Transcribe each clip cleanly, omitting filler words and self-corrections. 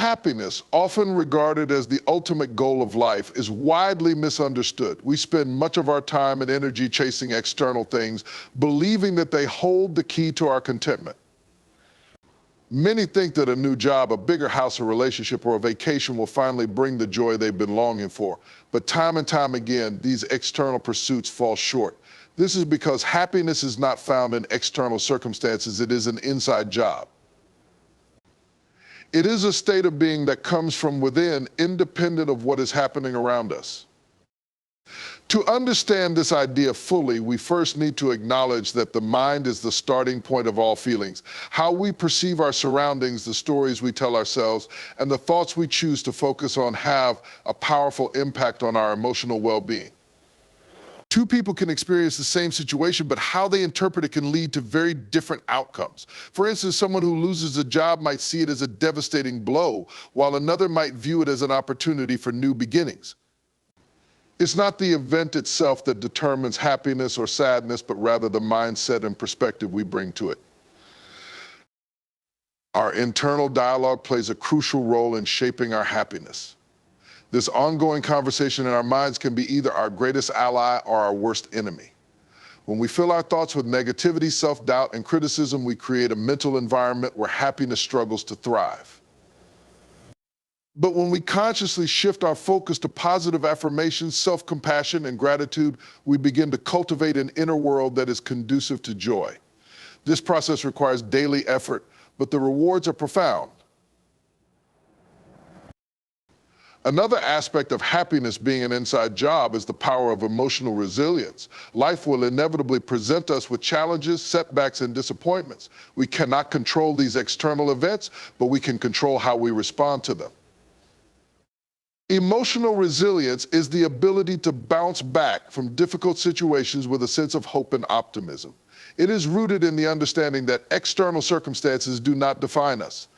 Happiness, often regarded as the ultimate goal of life, is widely misunderstood. We spend much of our time and energy chasing external things, believing that they hold the key to our contentment. Many think that a new job, a bigger house, a relationship, or a vacation will finally bring the joy they've been longing for. But time and time again, these external pursuits fall short. This is because happiness is not found in external circumstances, it is an inside job. It is a state of being that comes from within, independent of what is happening around us. To understand this idea fully, we first need to acknowledge that the mind is the starting point of all feelings. How we perceive our surroundings, the stories we tell ourselves, and the thoughts we choose to focus on have a powerful impact on our emotional well-being. Two people can experience the same situation, but how they interpret it can lead to very different outcomes. For instance, someone who loses a job might see it as a devastating blow, while another might view it as an opportunity for new beginnings. It's not the event itself that determines happiness or sadness, but rather the mindset and perspective we bring to it. Our internal dialogue plays a crucial role in shaping our happiness. This ongoing conversation in our minds can be either our greatest ally or our worst enemy. When we fill our thoughts with negativity, self-doubt, and criticism, we create a mental environment where happiness struggles to thrive. But when we consciously shift our focus to positive affirmations, self-compassion, and gratitude, we begin to cultivate an inner world that is conducive to joy. This process requires daily effort, but the rewards are profound. Another aspect of happiness being an inside job is the power of emotional resilience. Life will inevitably present us with challenges, setbacks, and disappointments. We cannot control these external events, but we can control how we respond to them. Emotional resilience is the ability to bounce back from difficult situations with a sense of hope and optimism. It is rooted in the understanding that external circumstances do not define us.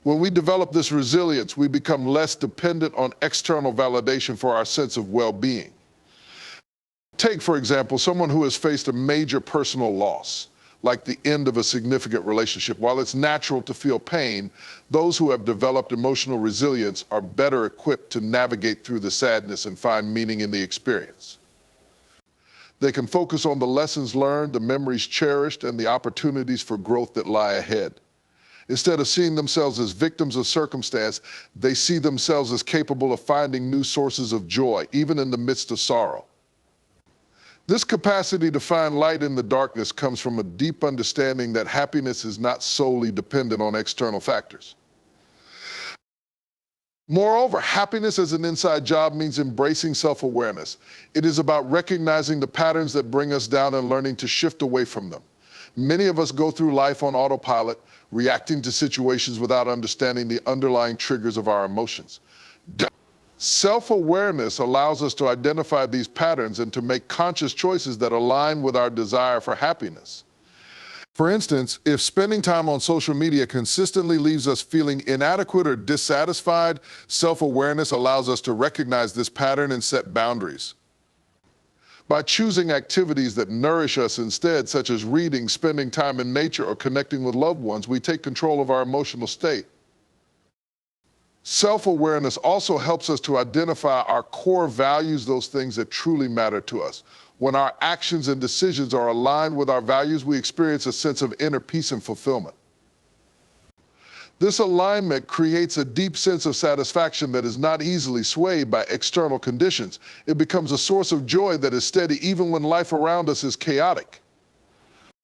When we develop this resilience, we become less dependent on external validation for our sense of well-being. Take, for example, someone who has faced a major personal loss, like the end of a significant relationship. While it's natural to feel pain, those who have developed emotional resilience are better equipped to navigate through the sadness and find meaning in the experience. They can focus on the lessons learned, the memories cherished, and the opportunities for growth that lie ahead. Instead of seeing themselves as victims of circumstance, they see themselves as capable of finding new sources of joy, even in the midst of sorrow. This capacity to find light in the darkness comes from a deep understanding that happiness is not solely dependent on external factors. Moreover, happiness as an inside job means embracing self-awareness. It is about recognizing the patterns that bring us down and learning to shift away from them. Many of us go through life on autopilot, reacting to situations without understanding the underlying triggers of our emotions. Self-awareness allows us to identify these patterns and to make conscious choices that align with our desire for happiness. For instance, if spending time on social media consistently leaves us feeling inadequate or dissatisfied, self-awareness allows us to recognize this pattern and set boundaries. By choosing activities that nourish us instead, such as reading, spending time in nature, or connecting with loved ones, we take control of our emotional state. Self-awareness also helps us to identify our core values, those things that truly matter to us. When our actions and decisions are aligned with our values, we experience a sense of inner peace and fulfillment. This alignment creates a deep sense of satisfaction that is not easily swayed by external conditions. It becomes a source of joy that is steady even when life around us is chaotic.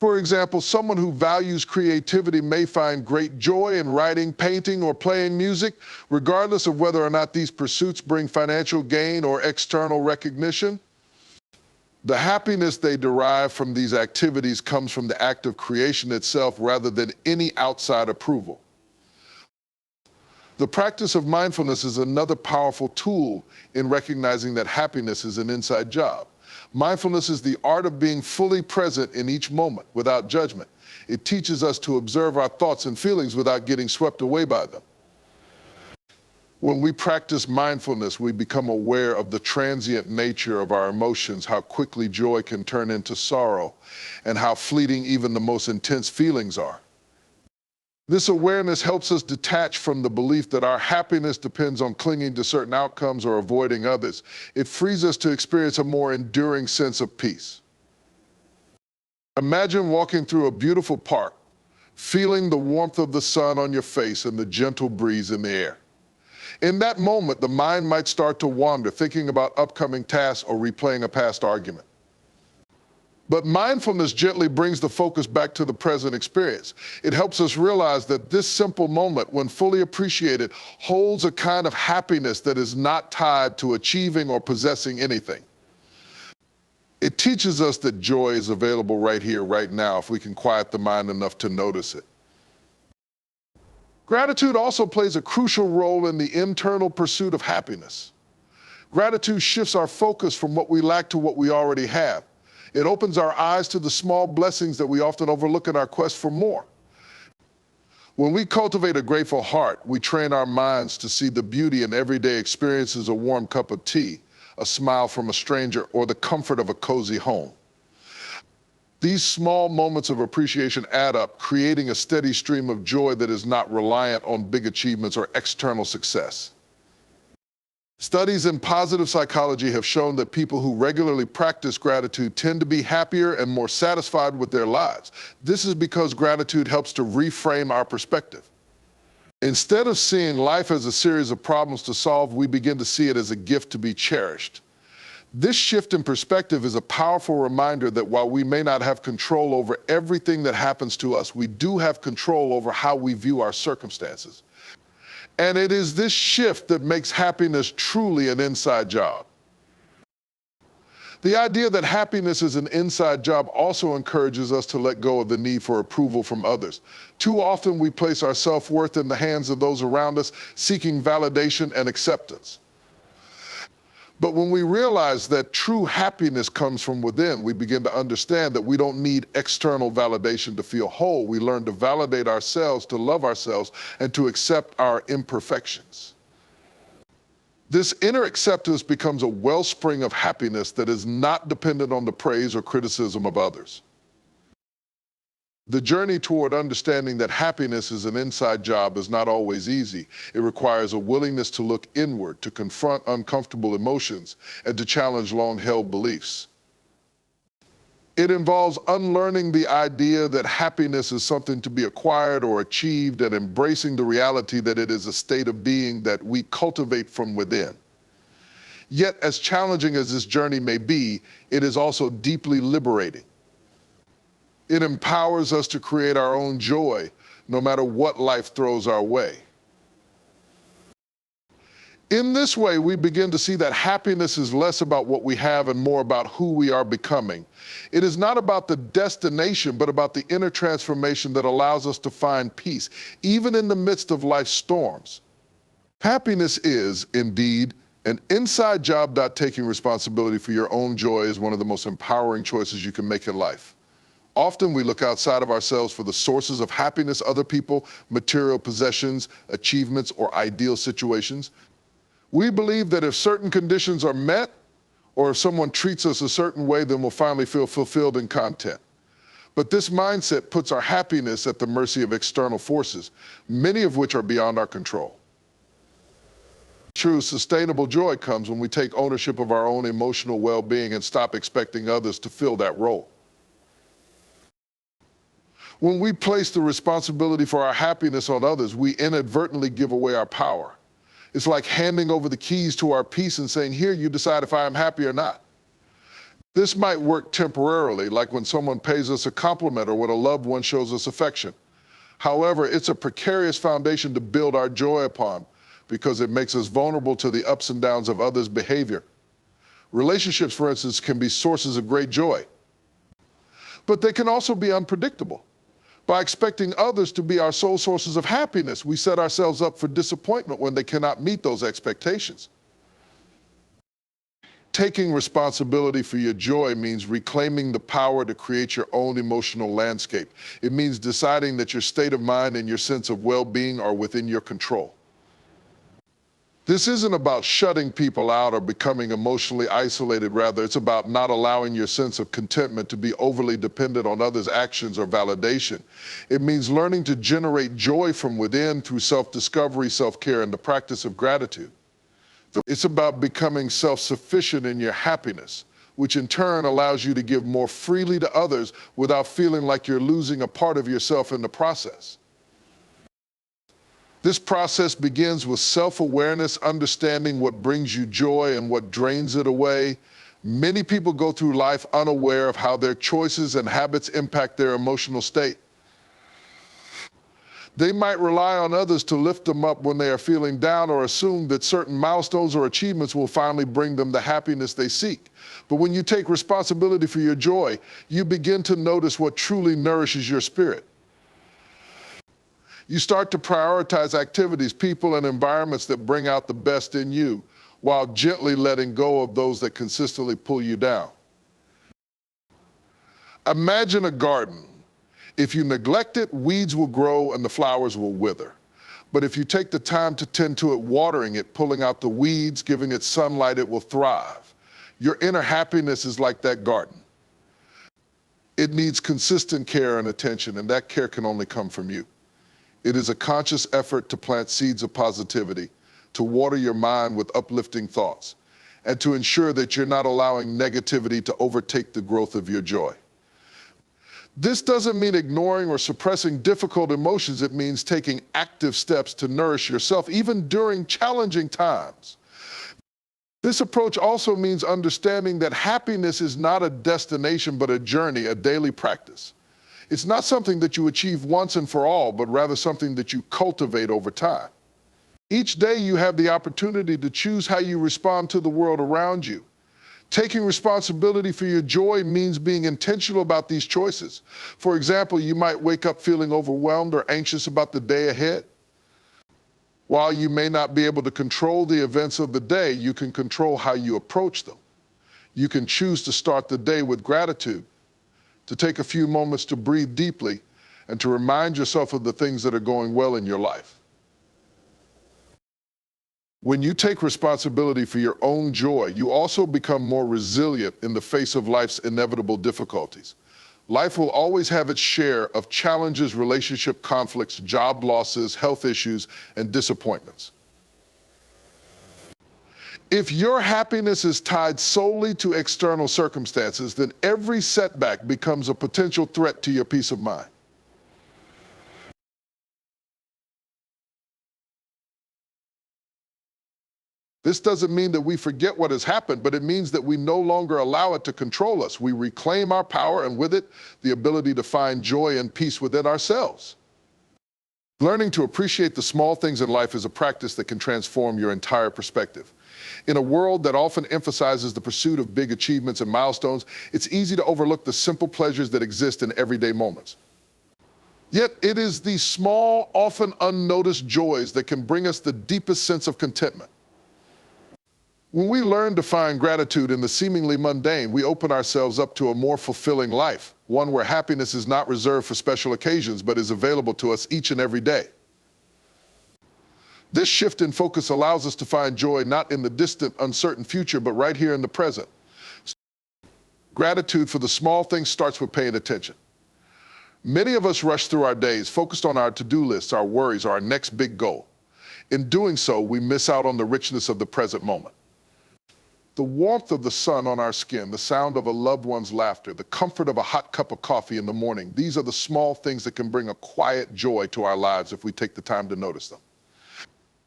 For example, someone who values creativity may find great joy in writing, painting, or playing music, regardless of whether or not these pursuits bring financial gain or external recognition. The happiness they derive from these activities comes from the act of creation itself rather than any outside approval. The practice of mindfulness is another powerful tool in recognizing that happiness is an inside job. Mindfulness is the art of being fully present in each moment without judgment. It teaches us to observe our thoughts and feelings without getting swept away by them. When we practice mindfulness, we become aware of the transient nature of our emotions, how quickly joy can turn into sorrow, and how fleeting even the most intense feelings are. This awareness helps us detach from the belief that our happiness depends on clinging to certain outcomes or avoiding others. It frees us to experience a more enduring sense of peace. Imagine walking through a beautiful park, feeling the warmth of the sun on your face and the gentle breeze in the air. In that moment, the mind might start to wander, thinking about upcoming tasks or replaying a past argument. But mindfulness gently brings the focus back to the present experience. It helps us realize that this simple moment, when fully appreciated, holds a kind of happiness that is not tied to achieving or possessing anything. It teaches us that joy is available right here, right now, if we can quiet the mind enough to notice it. Gratitude also plays a crucial role in the internal pursuit of happiness. Gratitude shifts our focus from what we lack to what we already have. It opens our eyes to the small blessings that we often overlook in our quest for more. When we cultivate a grateful heart, we train our minds to see the beauty in everyday experiences: a warm cup of tea, a smile from a stranger, or the comfort of a cozy home. These small moments of appreciation add up, creating a steady stream of joy that is not reliant on big achievements or external success. Studies in positive psychology have shown that people who regularly practice gratitude tend to be happier and more satisfied with their lives. This is because gratitude helps to reframe our perspective. Instead of seeing life as a series of problems to solve, we begin to see it as a gift to be cherished. This shift in perspective is a powerful reminder that while we may not have control over everything that happens to us, we do have control over how we view our circumstances. And it is this shift that makes happiness truly an inside job. The idea that happiness is an inside job also encourages us to let go of the need for approval from others. Too often we place our self-worth in the hands of those around us, seeking validation and acceptance. But when we realize that true happiness comes from within, we begin to understand that we don't need external validation to feel whole. We learn to validate ourselves, to love ourselves, and to accept our imperfections. This inner acceptance becomes a wellspring of happiness that is not dependent on the praise or criticism of others. The journey toward understanding that happiness is an inside job is not always easy. It requires a willingness to look inward, to confront uncomfortable emotions, and to challenge long-held beliefs. It involves unlearning the idea that happiness is something to be acquired or achieved, and embracing the reality that it is a state of being that we cultivate from within. Yet, as challenging as this journey may be, it is also deeply liberating. It empowers us to create our own joy, no matter what life throws our way. In this way, we begin to see that happiness is less about what we have and more about who we are becoming. It is not about the destination, but about the inner transformation that allows us to find peace, even in the midst of life's storms. Happiness is, indeed, an inside job. Taking responsibility for your own joy is one of the most empowering choices you can make in life. Often we look outside of ourselves for the sources of happiness: other people, material possessions, achievements, or ideal situations. We believe that if certain conditions are met, or if someone treats us a certain way, then we'll finally feel fulfilled and content. But this mindset puts our happiness at the mercy of external forces, many of which are beyond our control. True sustainable joy comes when we take ownership of our own emotional well-being and stop expecting others to fill that role. When we place the responsibility for our happiness on others, we inadvertently give away our power. It's like handing over the keys to our peace and saying, "Here, you decide if I am happy or not." This might work temporarily, like when someone pays us a compliment or when a loved one shows us affection. However, it's a precarious foundation to build our joy upon, because it makes us vulnerable to the ups and downs of others' behavior. Relationships, for instance, can be sources of great joy, but they can also be unpredictable. By expecting others to be our sole sources of happiness, we set ourselves up for disappointment when they cannot meet those expectations. Taking responsibility for your joy means reclaiming the power to create your own emotional landscape. It means deciding that your state of mind and your sense of well-being are within your control. This isn't about shutting people out or becoming emotionally isolated. Rather, it's about not allowing your sense of contentment to be overly dependent on others' actions or validation. It means learning to generate joy from within through self-discovery, self-care, and the practice of gratitude. It's about becoming self-sufficient in your happiness, which in turn allows you to give more freely to others without feeling like you're losing a part of yourself in the process. This process begins with self-awareness, understanding what brings you joy and what drains it away. Many people go through life unaware of how their choices and habits impact their emotional state. They might rely on others to lift them up when they are feeling down, or assume that certain milestones or achievements will finally bring them the happiness they seek. But when you take responsibility for your joy, you begin to notice what truly nourishes your spirit. You start to prioritize activities, people, and environments that bring out the best in you, while gently letting go of those that consistently pull you down. Imagine a garden. If you neglect it, weeds will grow and the flowers will wither. But if you take the time to tend to it, watering it, pulling out the weeds, giving it sunlight, it will thrive. Your inner happiness is like that garden. It needs consistent care and attention, and that care can only come from you. It is a conscious effort to plant seeds of positivity, to water your mind with uplifting thoughts, and to ensure that you're not allowing negativity to overtake the growth of your joy. This doesn't mean ignoring or suppressing difficult emotions. It means taking active steps to nourish yourself, even during challenging times. This approach also means understanding that happiness is not a destination, but a journey, a daily practice. It's not something that you achieve once and for all, but rather something that you cultivate over time. Each day you have the opportunity to choose how you respond to the world around you. Taking responsibility for your joy means being intentional about these choices. For example, you might wake up feeling overwhelmed or anxious about the day ahead. While you may not be able to control the events of the day, you can control how you approach them. You can choose to start the day with gratitude, to take a few moments to breathe deeply, and to remind yourself of the things that are going well in your life. When you take responsibility for your own joy, you also become more resilient in the face of life's inevitable difficulties. Life will always have its share of challenges, relationship conflicts, job losses, health issues, and disappointments. If your happiness is tied solely to external circumstances, then every setback becomes a potential threat to your peace of mind. This doesn't mean that we forget what has happened, but it means that we no longer allow it to control us. We reclaim our power, and with it, the ability to find joy and peace within ourselves. Learning to appreciate the small things in life is a practice that can transform your entire perspective. In a world that often emphasizes the pursuit of big achievements and milestones, it's easy to overlook the simple pleasures that exist in everyday moments. Yet it is these small, often unnoticed joys that can bring us the deepest sense of contentment. When we learn to find gratitude in the seemingly mundane, we open ourselves up to a more fulfilling life, one where happiness is not reserved for special occasions, but is available to us each and every day. This shift in focus allows us to find joy not in the distant, uncertain future, but right here in the present. Gratitude for the small things starts with paying attention. Many of us rush through our days, focused on our to-do lists, our worries, or our next big goal. In doing so, we miss out on the richness of the present moment. The warmth of the sun on our skin, the sound of a loved one's laughter, the comfort of a hot cup of coffee in the morning, these are the small things that can bring a quiet joy to our lives if we take the time to notice them.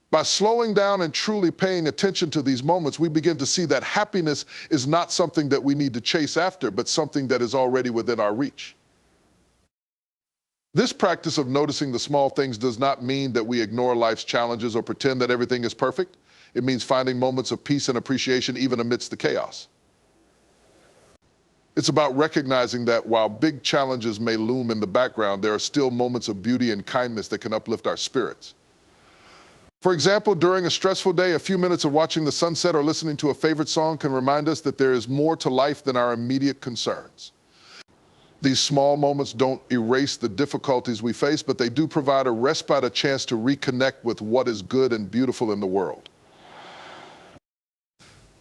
By slowing down and truly paying attention to these moments, we begin to see that happiness is not something that we need to chase after, but something that is already within our reach. This practice of noticing the small things does not mean that we ignore life's challenges or pretend that everything is perfect. It means finding moments of peace and appreciation even amidst the chaos. It's about recognizing that while big challenges may loom in the background, there are still moments of beauty and kindness that can uplift our spirits. For example, during a stressful day, a few minutes of watching the sunset or listening to a favorite song can remind us that there is more to life than our immediate concerns. These small moments don't erase the difficulties we face, but they do provide a respite, a chance to reconnect with what is good and beautiful in the world.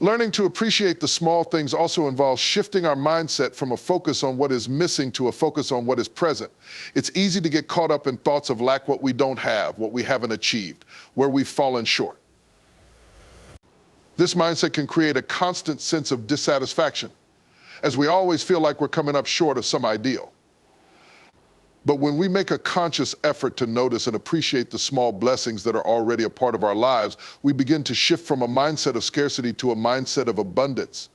Learning to appreciate the small things also involves shifting our mindset from a focus on what is missing to a focus on what is present. It's easy to get caught up in thoughts of lack, what we don't have, what we haven't achieved, where we've fallen short. This mindset can create a constant sense of dissatisfaction, as we always feel like we're coming up short of some ideal. But when we make a conscious effort to notice and appreciate the small blessings that are already a part of our lives, we begin to shift from a mindset of scarcity to a mindset of abundance.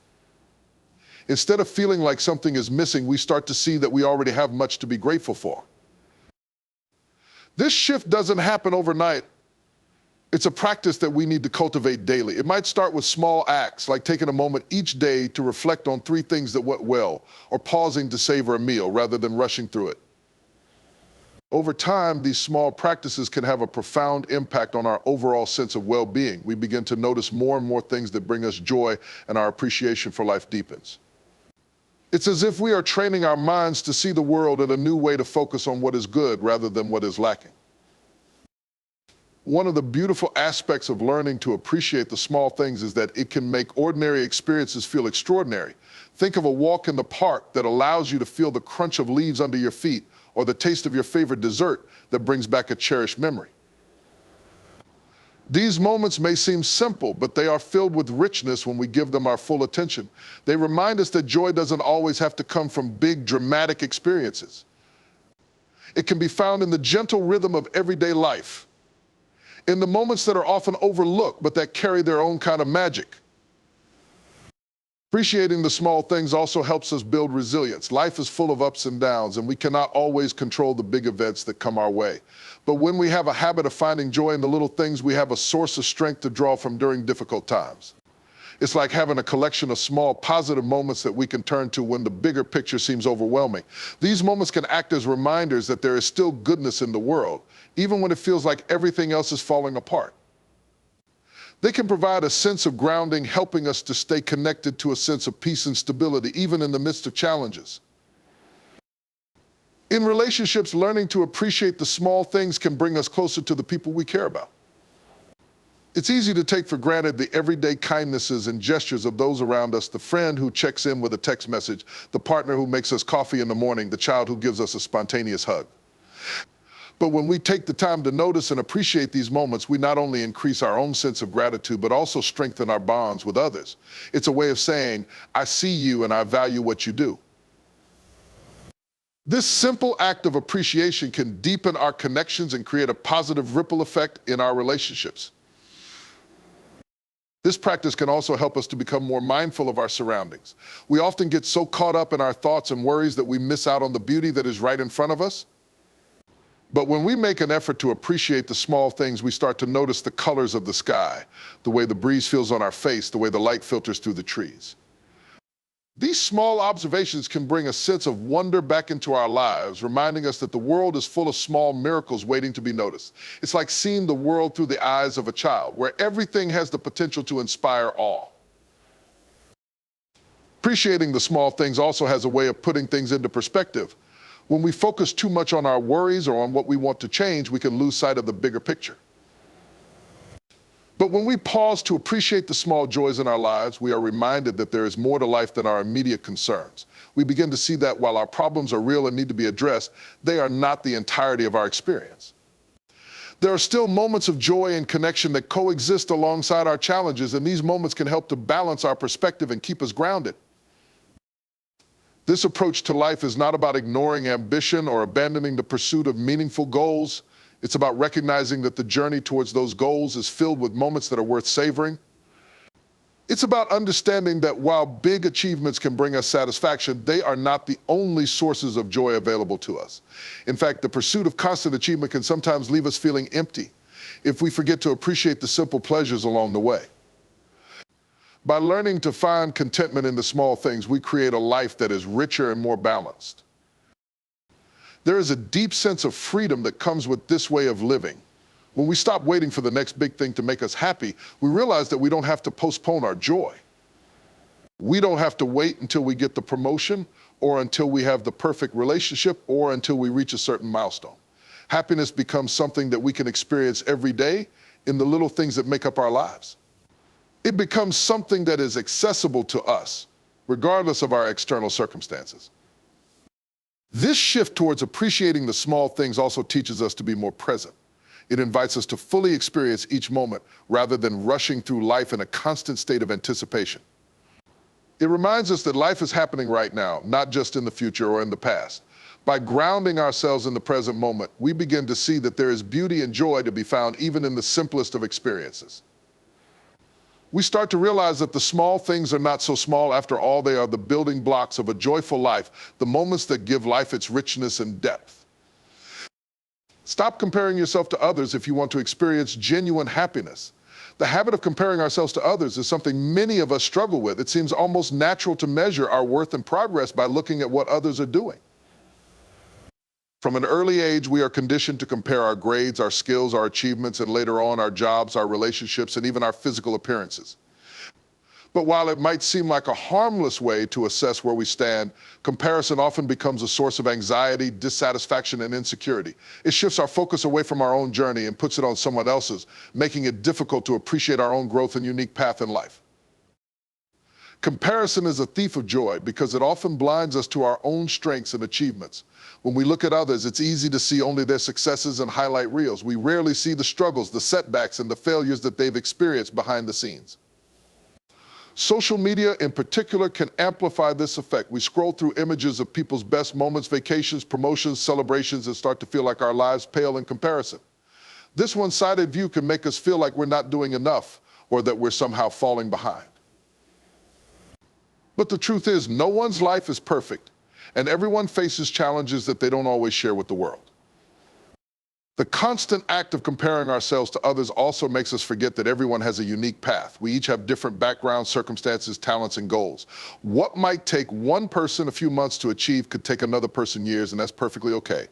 Instead of feeling like something is missing, we start to see that we already have much to be grateful for. This shift doesn't happen overnight. It's a practice that we need to cultivate daily. It might start with small acts, like taking a moment each day to reflect on 3 things that went well, or pausing to savor a meal rather than rushing through it. Over time, these small practices can have a profound impact on our overall sense of well-being. We begin to notice more and more things that bring us joy, and our appreciation for life deepens. It's as if we are training our minds to see the world in a new way to focus on what is good rather than what is lacking. One of the beautiful aspects of learning to appreciate the small things is that it can make ordinary experiences feel extraordinary. Think of a walk in the park that allows you to feel the crunch of leaves under your feet, or the taste of your favorite dessert that brings back a cherished memory. These moments may seem simple, but they are filled with richness when we give them our full attention. They remind us that joy doesn't always have to come from big, dramatic experiences. It can be found in the gentle rhythm of everyday life, in the moments that are often overlooked, but that carry their own kind of magic. Appreciating the small things also helps us build resilience. Life is full of ups and downs, and we cannot always control the big events that come our way. But when we have a habit of finding joy in the little things, we have a source of strength to draw from during difficult times. It's like having a collection of small positive moments that we can turn to when the bigger picture seems overwhelming. These moments can act as reminders that there is still goodness in the world, even when it feels like everything else is falling apart. They can provide a sense of grounding, helping us to stay connected to a sense of peace and stability, even in the midst of challenges. In relationships, learning to appreciate the small things can bring us closer to the people we care about. It's easy to take for granted the everyday kindnesses and gestures of those around us, the friend who checks in with a text message, the partner who makes us coffee in the morning, the child who gives us a spontaneous hug. But when we take the time to notice and appreciate these moments, we not only increase our own sense of gratitude, but also strengthen our bonds with others. It's a way of saying, I see you and I value what you do. This simple act of appreciation can deepen our connections and create a positive ripple effect in our relationships. This practice can also help us to become more mindful of our surroundings. We often get so caught up in our thoughts and worries that we miss out on the beauty that is right in front of us. But when we make an effort to appreciate the small things, we start to notice the colors of the sky, the way the breeze feels on our face, the way the light filters through the trees. These small observations can bring a sense of wonder back into our lives, reminding us that the world is full of small miracles waiting to be noticed. It's like seeing the world through the eyes of a child, where everything has the potential to inspire awe. Appreciating the small things also has a way of putting things into perspective. When we focus too much on our worries or on what we want to change, we can lose sight of the bigger picture. But when we pause to appreciate the small joys in our lives, we are reminded that there is more to life than our immediate concerns. We begin to see that while our problems are real and need to be addressed, they are not the entirety of our experience. There are still moments of joy and connection that coexist alongside our challenges, and these moments can help to balance our perspective and keep us grounded. This approach to life is not about ignoring ambition or abandoning the pursuit of meaningful goals. It's about recognizing that the journey towards those goals is filled with moments that are worth savoring. It's about understanding that while big achievements can bring us satisfaction, they are not the only sources of joy available to us. In fact, the pursuit of constant achievement can sometimes leave us feeling empty if we forget to appreciate the simple pleasures along the way. By learning to find contentment in the small things, we create a life that is richer and more balanced. There is a deep sense of freedom that comes with this way of living. When we stop waiting for the next big thing to make us happy, we realize that we don't have to postpone our joy. We don't have to wait until we get the promotion, or until we have the perfect relationship, or until we reach a certain milestone. Happiness becomes something that we can experience every day in the little things that make up our lives. It becomes something that is accessible to us, regardless of our external circumstances. This shift towards appreciating the small things also teaches us to be more present. It invites us to fully experience each moment rather than rushing through life in a constant state of anticipation. It reminds us that life is happening right now, not just in the future or in the past. By grounding ourselves in the present moment, we begin to see that there is beauty and joy to be found even in the simplest of experiences. We start to realize that the small things are not so small after all. They are the building blocks of a joyful life, the moments that give life its richness and depth. Stop comparing yourself to others if you want to experience genuine happiness. The habit of comparing ourselves to others is something many of us struggle with. It seems almost natural to measure our worth and progress by looking at what others are doing. From an early age, we are conditioned to compare our grades, our skills, our achievements, and later on our jobs, our relationships, and even our physical appearances. But while it might seem like a harmless way to assess where we stand, comparison often becomes a source of anxiety, dissatisfaction, and insecurity. It shifts our focus away from our own journey and puts it on someone else's, making it difficult to appreciate our own growth and unique path in life. Comparison is a thief of joy because it often blinds us to our own strengths and achievements. When we look at others, it's easy to see only their successes and highlight reels. We rarely see the struggles, the setbacks, and the failures that they've experienced behind the scenes. Social media in particular can amplify this effect. We scroll through images of people's best moments, vacations, promotions, celebrations, and start to feel like our lives pale in comparison. This one-sided view can make us feel like we're not doing enough or that we're somehow falling behind. But the truth is, no one's life is perfect, and everyone faces challenges that they don't always share with the world. The constant act of comparing ourselves to others also makes us forget that everyone has a unique path. We each have different backgrounds, circumstances, talents, and goals. What might take one person a few months to achieve could take another person years, and that's perfectly okay.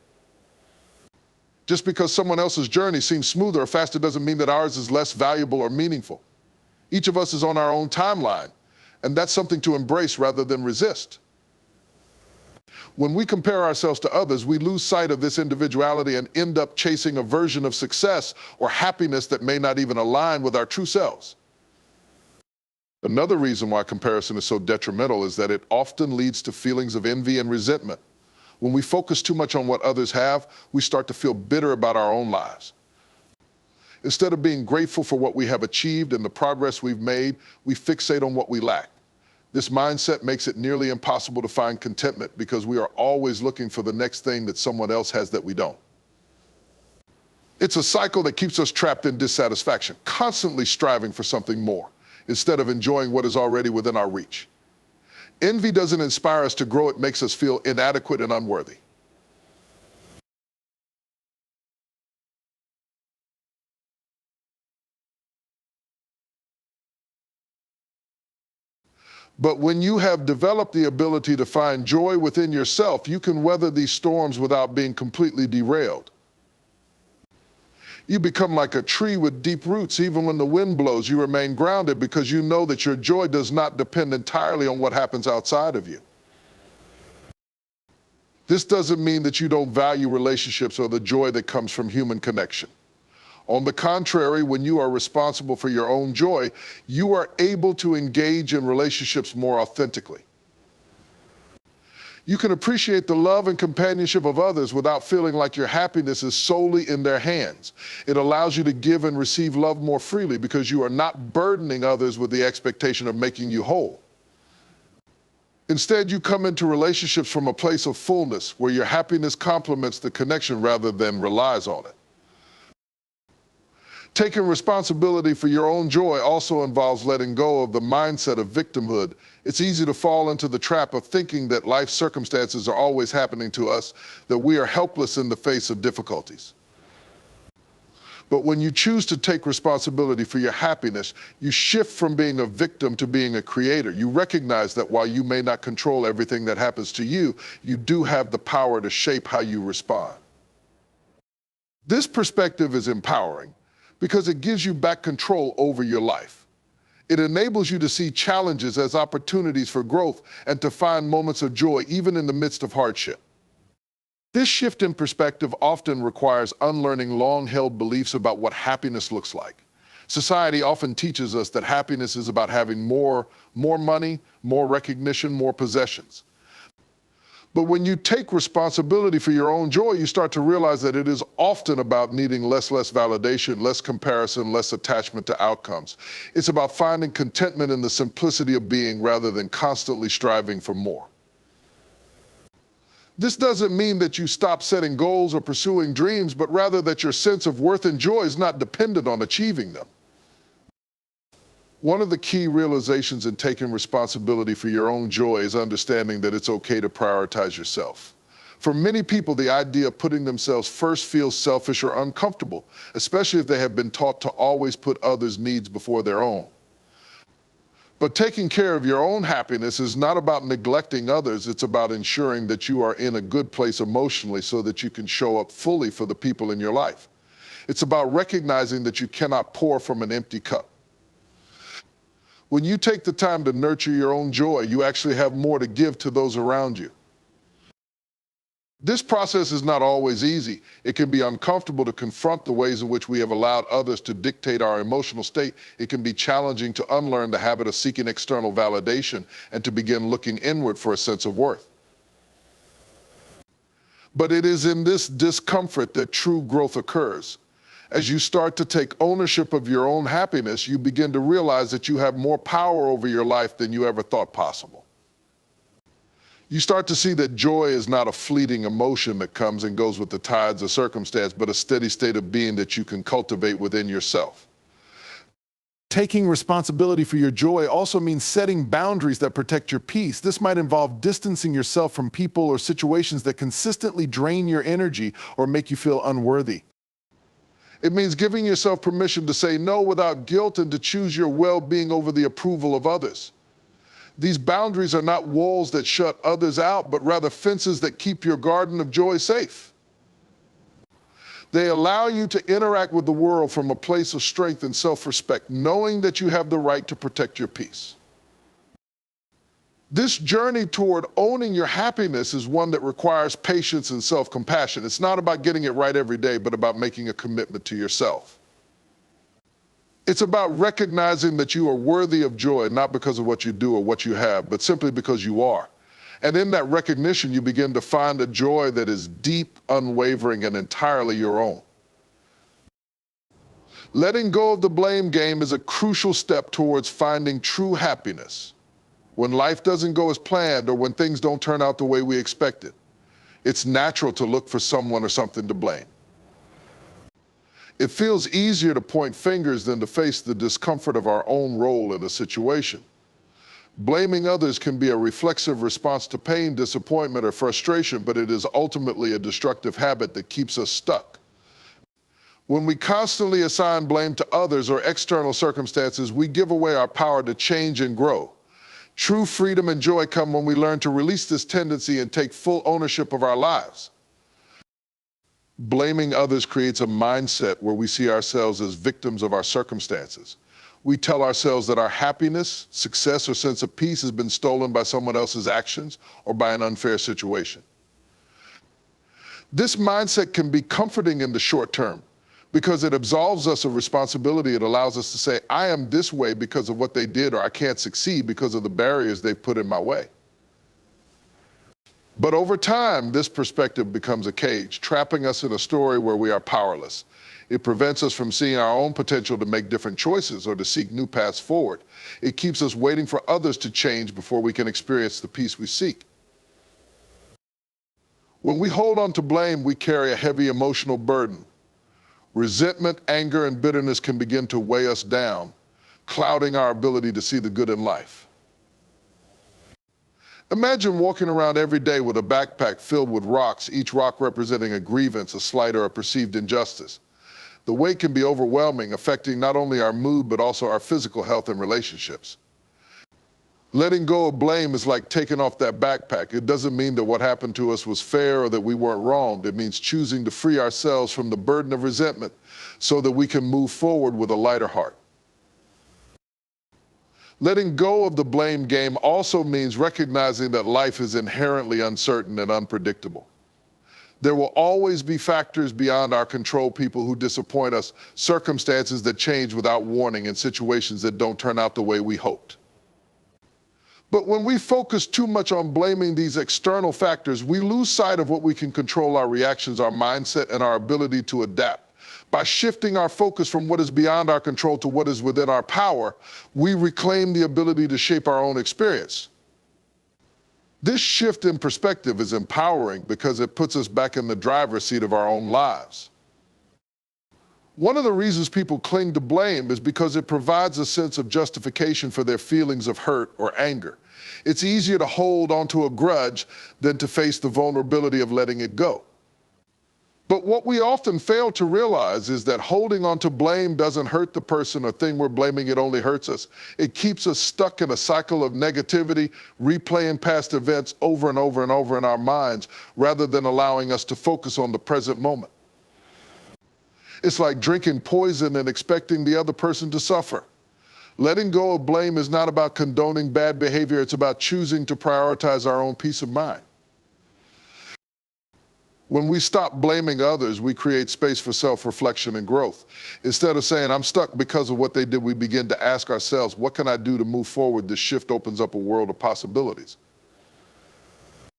Just because someone else's journey seems smoother or faster doesn't mean that ours is less valuable or meaningful. Each of us is on our own timeline, and that's something to embrace rather than resist. When we compare ourselves to others, we lose sight of this individuality and end up chasing a version of success or happiness that may not even align with our true selves. Another reason why comparison is so detrimental is that it often leads to feelings of envy and resentment. When we focus too much on what others have, we start to feel bitter about our own lives. Instead of being grateful for what we have achieved and the progress we've made, we fixate on what we lack. This mindset makes it nearly impossible to find contentment because we are always looking for the next thing that someone else has that we don't. It's a cycle that keeps us trapped in dissatisfaction, constantly striving for something more, instead of enjoying what is already within our reach. Envy doesn't inspire us to grow, it makes us feel inadequate and unworthy. But when you have developed the ability to find joy within yourself, you can weather these storms without being completely derailed. You become like a tree with deep roots. Even when the wind blows, you remain grounded because you know that your joy does not depend entirely on what happens outside of you. This doesn't mean that you don't value relationships or the joy that comes from human connection. On the contrary, when you are responsible for your own joy, you are able to engage in relationships more authentically. You can appreciate the love and companionship of others without feeling like your happiness is solely in their hands. It allows you to give and receive love more freely because you are not burdening others with the expectation of making you whole. Instead, you come into relationships from a place of fullness where your happiness complements the connection rather than relies on it. Taking responsibility for your own joy also involves letting go of the mindset of victimhood. It's easy to fall into the trap of thinking that life circumstances are always happening to us, that we are helpless in the face of difficulties. But when you choose to take responsibility for your happiness, you shift from being a victim to being a creator. You recognize that while you may not control everything that happens to you, you do have the power to shape how you respond. This perspective is empowering, because it gives you back control over your life. It enables you to see challenges as opportunities for growth and to find moments of joy even in the midst of hardship. This shift in perspective often requires unlearning long-held beliefs about what happiness looks like. Society often teaches us that happiness is about having more money, more recognition, more possessions. But when you take responsibility for your own joy, you start to realize that it is often about needing less validation, less comparison, less attachment to outcomes. It's about finding contentment in the simplicity of being rather than constantly striving for more. This doesn't mean that you stop setting goals or pursuing dreams, but rather that your sense of worth and joy is not dependent on achieving them. One of the key realizations in taking responsibility for your own joy is understanding that it's okay to prioritize yourself. For many people, the idea of putting themselves first feels selfish or uncomfortable, especially if they have been taught to always put others' needs before their own. But taking care of your own happiness is not about neglecting others. It's about ensuring that you are in a good place emotionally so that you can show up fully for the people in your life. It's about recognizing that you cannot pour from an empty cup. When you take the time to nurture your own joy, you actually have more to give to those around you. This process is not always easy. It can be uncomfortable to confront the ways in which we have allowed others to dictate our emotional state. It can be challenging to unlearn the habit of seeking external validation and to begin looking inward for a sense of worth. But it is in this discomfort that true growth occurs. As you start to take ownership of your own happiness, you begin to realize that you have more power over your life than you ever thought possible. You start to see that joy is not a fleeting emotion that comes and goes with the tides of circumstance, but a steady state of being that you can cultivate within yourself. Taking responsibility for your joy also means setting boundaries that protect your peace. This might involve distancing yourself from people or situations that consistently drain your energy or make you feel unworthy. It means giving yourself permission to say no without guilt and to choose your well-being over the approval of others. These boundaries are not walls that shut others out, but rather fences that keep your garden of joy safe. They allow you to interact with the world from a place of strength and self-respect, knowing that you have the right to protect your peace. This journey toward owning your happiness is one that requires patience and self-compassion. It's not about getting it right every day, but about making a commitment to yourself. It's about recognizing that you are worthy of joy, not because of what you do or what you have, but simply because you are. And in that recognition, you begin to find a joy that is deep, unwavering, and entirely your own. Letting go of the blame game is a crucial step towards finding true happiness. When life doesn't go as planned or when things don't turn out the way we expected, it's natural to look for someone or something to blame. It feels easier to point fingers than to face the discomfort of our own role in a situation. Blaming others can be a reflexive response to pain, disappointment, or frustration, but it is ultimately a destructive habit that keeps us stuck. When we constantly assign blame to others or external circumstances, we give away our power to change and grow. True freedom and joy come when we learn to release this tendency and take full ownership of our lives. Blaming others creates a mindset where we see ourselves as victims of our circumstances. We tell ourselves that our happiness, success, or sense of peace has been stolen by someone else's actions or by an unfair situation. This mindset can be comforting in the short term because it absolves us of responsibility. It allows us to say, I am this way because of what they did, or I can't succeed because of the barriers they've put in my way. But over time, this perspective becomes a cage, trapping us in a story where we are powerless. It prevents us from seeing our own potential to make different choices or to seek new paths forward. It keeps us waiting for others to change before we can experience the peace we seek. When we hold on to blame, we carry a heavy emotional burden. Resentment, anger, and bitterness can begin to weigh us down, clouding our ability to see the good in life. Imagine walking around every day with a backpack filled with rocks, each rock representing a grievance, a slight, or a perceived injustice. The weight can be overwhelming, affecting not only our mood, but also our physical health and relationships. Letting go of blame is like taking off that backpack. It doesn't mean that what happened to us was fair or that we weren't wronged. It means choosing to free ourselves from the burden of resentment so that we can move forward with a lighter heart. Letting go of the blame game also means recognizing that life is inherently uncertain and unpredictable. There will always be factors beyond our control, people who disappoint us, circumstances that change without warning, and situations that don't turn out the way we hoped. But when we focus too much on blaming these external factors, we lose sight of what we can control: our reactions, our mindset, and our ability to adapt. By shifting our focus from what is beyond our control to what is within our power, we reclaim the ability to shape our own experience. This shift in perspective is empowering because it puts us back in the driver's seat of our own lives. One of the reasons people cling to blame is because it provides a sense of justification for their feelings of hurt or anger. It's easier to hold onto a grudge than to face the vulnerability of letting it go. But what we often fail to realize is that holding onto blame doesn't hurt the person or thing we're blaming, it only hurts us. It keeps us stuck in a cycle of negativity, replaying past events over and over and over in our minds, rather than allowing us to focus on the present moment. It's like drinking poison and expecting the other person to suffer. Letting go of blame is not about condoning bad behavior, it's about choosing to prioritize our own peace of mind. When we stop blaming others, we create space for self-reflection and growth. Instead of saying, "I'm stuck because of what they did," we begin to ask ourselves, "What can I do to move forward?" This shift opens up a world of possibilities.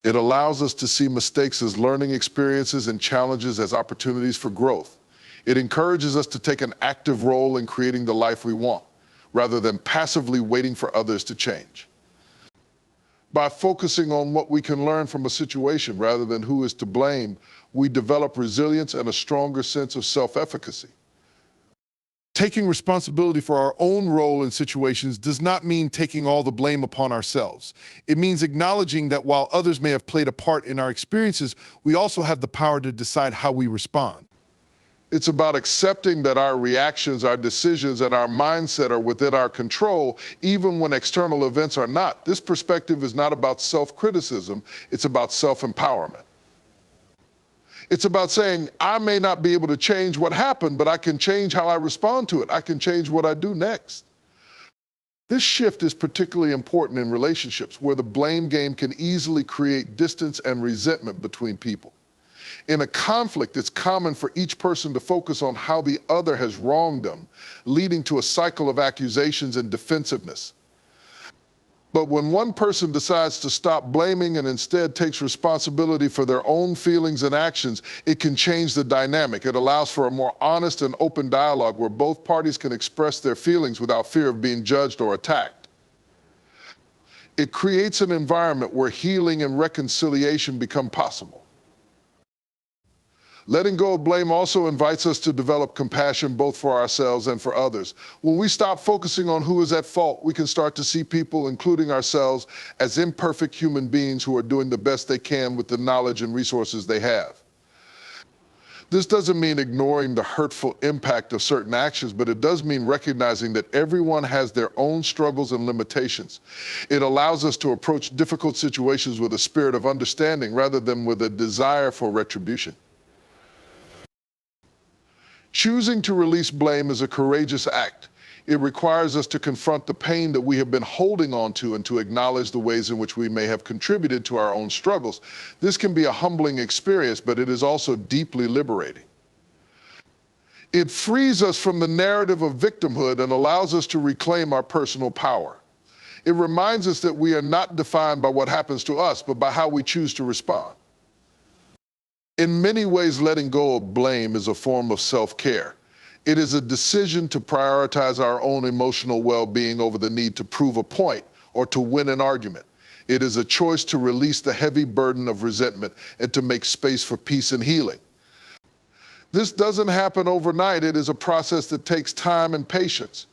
It allows us to see mistakes as learning experiences and challenges as opportunities for growth. It encourages us to take an active role in creating the life we want, rather than passively waiting for others to change. By focusing on what we can learn from a situation rather than who is to blame, we develop resilience and a stronger sense of self-efficacy. Taking responsibility for our own role in situations does not mean taking all the blame upon ourselves. It means acknowledging that while others may have played a part in our experiences, we also have the power to decide how we respond. It's about accepting that our reactions, our decisions, and our mindset are within our control, even when external events are not. This perspective is not about self-criticism, it's about self-empowerment. It's about saying, I may not be able to change what happened, but I can change how I respond to it. I can change what I do next. This shift is particularly important in relationships where the blame game can easily create distance and resentment between people. In a conflict, it's common for each person to focus on how the other has wronged them, leading to a cycle of accusations and defensiveness. But when one person decides to stop blaming and instead takes responsibility for their own feelings and actions, it can change the dynamic. It allows for a more honest and open dialogue where both parties can express their feelings without fear of being judged or attacked. It creates an environment where healing and reconciliation become possible. Letting go of blame also invites us to develop compassion both for ourselves and for others. When we stop focusing on who is at fault, we can start to see people, including ourselves, as imperfect human beings who are doing the best they can with the knowledge and resources they have. This doesn't mean ignoring the hurtful impact of certain actions, but it does mean recognizing that everyone has their own struggles and limitations. It allows us to approach difficult situations with a spirit of understanding rather than with a desire for retribution. Choosing to release blame is a courageous act. It requires us to confront the pain that we have been holding on to and to acknowledge the ways in which we may have contributed to our own struggles. This can be a humbling experience, but it is also deeply liberating. It frees us from the narrative of victimhood and allows us to reclaim our personal power. It reminds us that we are not defined by what happens to us, but by how we choose to respond. In many ways, letting go of blame is a form of self-care. It is a decision to prioritize our own emotional well-being over the need to prove a point or to win an argument. It is a choice to release the heavy burden of resentment and to make space for peace and healing. This doesn't happen overnight. It is a process that takes time and patience.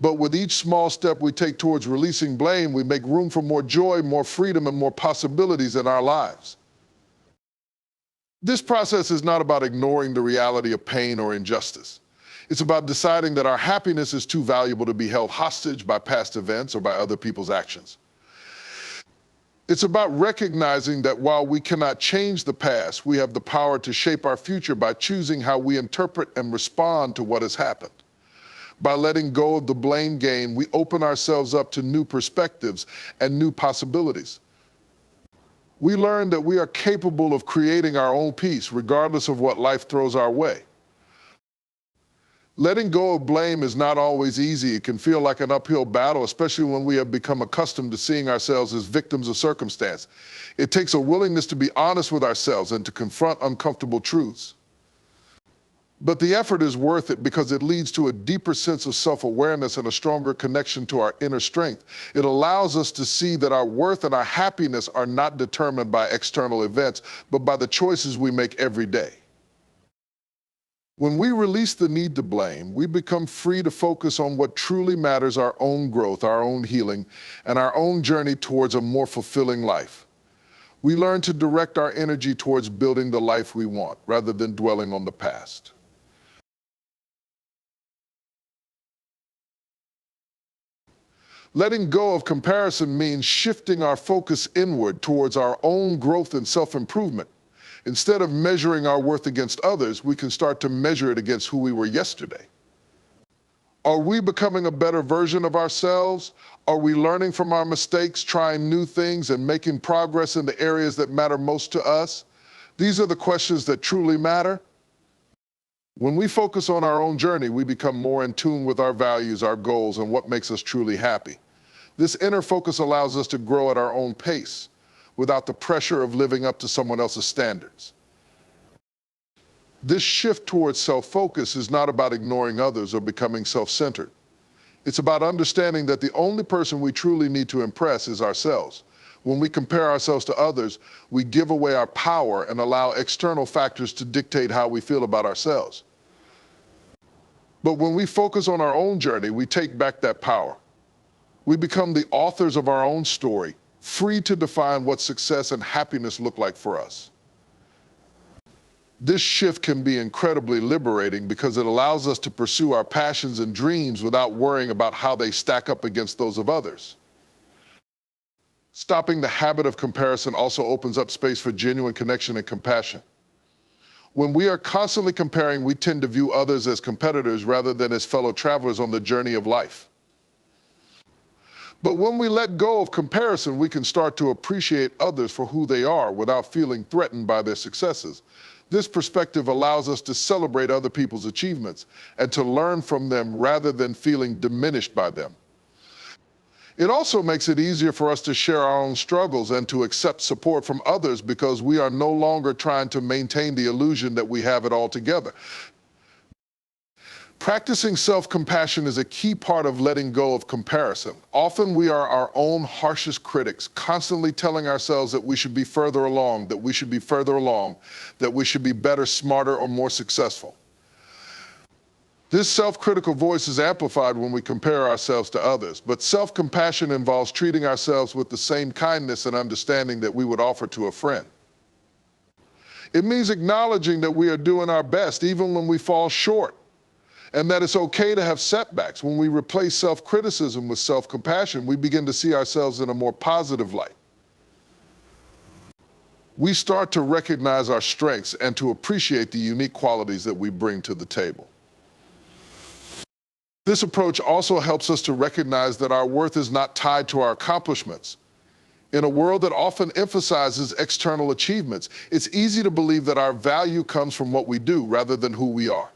But with each small step we take towards releasing blame, we make room for more joy, more freedom, and more possibilities in our lives. This process is not about ignoring the reality of pain or injustice. It's about deciding that our happiness is too valuable to be held hostage by past events or by other people's actions. It's about recognizing that while we cannot change the past, we have the power to shape our future by choosing how we interpret and respond to what has happened. By letting go of the blame game, we open ourselves up to new perspectives and new possibilities. We learn that we are capable of creating our own peace regardless of what life throws our way. Letting go of blame is not always easy. It can feel like an uphill battle, especially when we have become accustomed to seeing ourselves as victims of circumstance. It takes a willingness to be honest with ourselves and to confront uncomfortable truths. But the effort is worth it because it leads to a deeper sense of self-awareness and a stronger connection to our inner strength. It allows us to see that our worth and our happiness are not determined by external events, but by the choices we make every day. When we release the need to blame, we become free to focus on what truly matters: our own growth, our own healing, and our own journey towards a more fulfilling life. We learn to direct our energy towards building the life we want, rather than dwelling on the past. Letting go of comparison means shifting our focus inward towards our own growth and self-improvement. Instead of measuring our worth against others, we can start to measure it against who we were yesterday. Are we becoming a better version of ourselves? Are we learning from our mistakes, trying new things, and making progress in the areas that matter most to us? These are the questions that truly matter. When we focus on our own journey, we become more in tune with our values, our goals, and what makes us truly happy. This inner focus allows us to grow at our own pace, without the pressure of living up to someone else's standards. This shift towards self-focus is not about ignoring others or becoming self-centered. It's about understanding that the only person we truly need to impress is ourselves. When we compare ourselves to others, we give away our power and allow external factors to dictate how we feel about ourselves. But when we focus on our own journey, we take back that power. We become the authors of our own story, free to define what success and happiness look like for us. This shift can be incredibly liberating because it allows us to pursue our passions and dreams without worrying about how they stack up against those of others. Stopping the habit of comparison also opens up space for genuine connection and compassion. When we are constantly comparing, we tend to view others as competitors rather than as fellow travelers on the journey of life. But when we let go of comparison, we can start to appreciate others for who they are without feeling threatened by their successes. This perspective allows us to celebrate other people's achievements and to learn from them rather than feeling diminished by them. It also makes it easier for us to share our own struggles and to accept support from others because we are no longer trying to maintain the illusion that we have it all together. Practicing self-compassion is a key part of letting go of comparison. Often we are our own harshest critics, constantly telling ourselves that we should be further along, that we should be further along, that we should be better, smarter, or more successful. This self-critical voice is amplified when we compare ourselves to others, but self-compassion involves treating ourselves with the same kindness and understanding that we would offer to a friend. It means acknowledging that we are doing our best even when we fall short, and that it's okay to have setbacks. When we replace self-criticism with self-compassion, we begin to see ourselves in a more positive light. We start to recognize our strengths and to appreciate the unique qualities that we bring to the table. This approach also helps us to recognize that our worth is not tied to our accomplishments. In a world that often emphasizes external achievements, it's easy to believe that our value comes from what we do rather than who we are.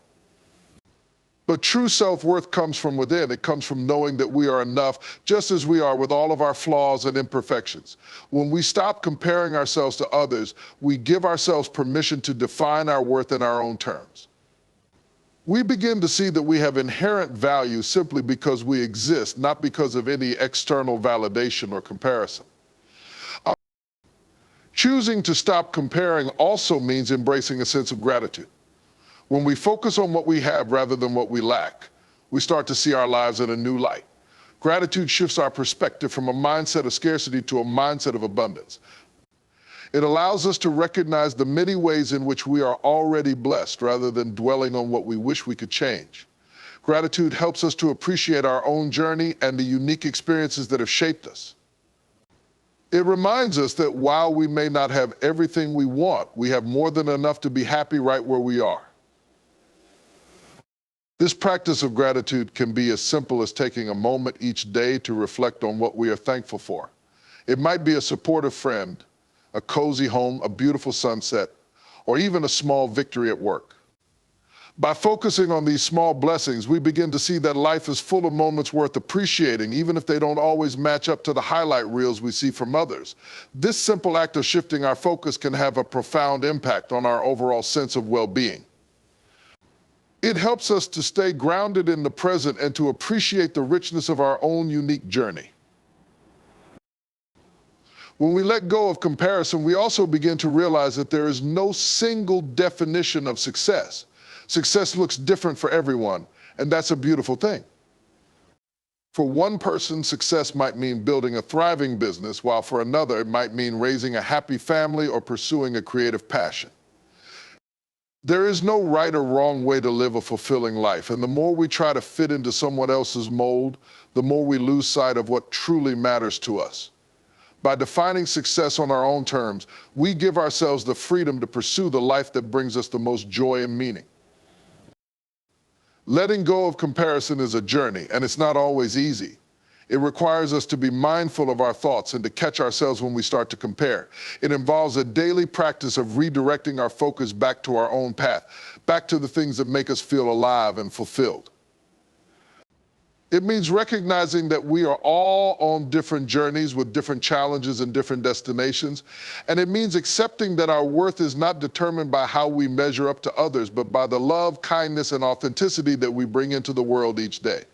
But true self-worth comes from within. It comes from knowing that we are enough just as we are with all of our flaws and imperfections. When we stop comparing ourselves to others, we give ourselves permission to define our worth in our own terms. We begin to see that we have inherent value simply because we exist, not because of any external validation or comparison. Choosing to stop comparing also means embracing a sense of gratitude. When we focus on what we have rather than what we lack, we start to see our lives in a new light. Gratitude shifts our perspective from a mindset of scarcity to a mindset of abundance. It allows us to recognize the many ways in which we are already blessed rather than dwelling on what we wish we could change. Gratitude helps us to appreciate our own journey and the unique experiences that have shaped us. It reminds us that while we may not have everything we want, we have more than enough to be happy right where we are. This practice of gratitude can be as simple as taking a moment each day to reflect on what we are thankful for. It might be a supportive friend, a cozy home, a beautiful sunset, or even a small victory at work. By focusing on these small blessings, we begin to see that life is full of moments worth appreciating, even if they don't always match up to the highlight reels we see from others. This simple act of shifting our focus can have a profound impact on our overall sense of well-being. It helps us to stay grounded in the present and to appreciate the richness of our own unique journey. When we let go of comparison, we also begin to realize that there is no single definition of success. Success looks different for everyone, and that's a beautiful thing. For one person, success might mean building a thriving business, while for another, it might mean raising a happy family or pursuing a creative passion. There is no right or wrong way to live a fulfilling life, and the more we try to fit into someone else's mold, the more we lose sight of what truly matters to us. By defining success on our own terms, we give ourselves the freedom to pursue the life that brings us the most joy and meaning. Letting go of comparison is a journey, and it's not always easy. It requires us to be mindful of our thoughts and to catch ourselves when we start to compare. It involves a daily practice of redirecting our focus back to our own path, back to the things that make us feel alive and fulfilled. It means recognizing that we are all on different journeys with different challenges and different destinations. And it means accepting that our worth is not determined by how we measure up to others, but by the love, kindness, and authenticity that we bring into the world each day.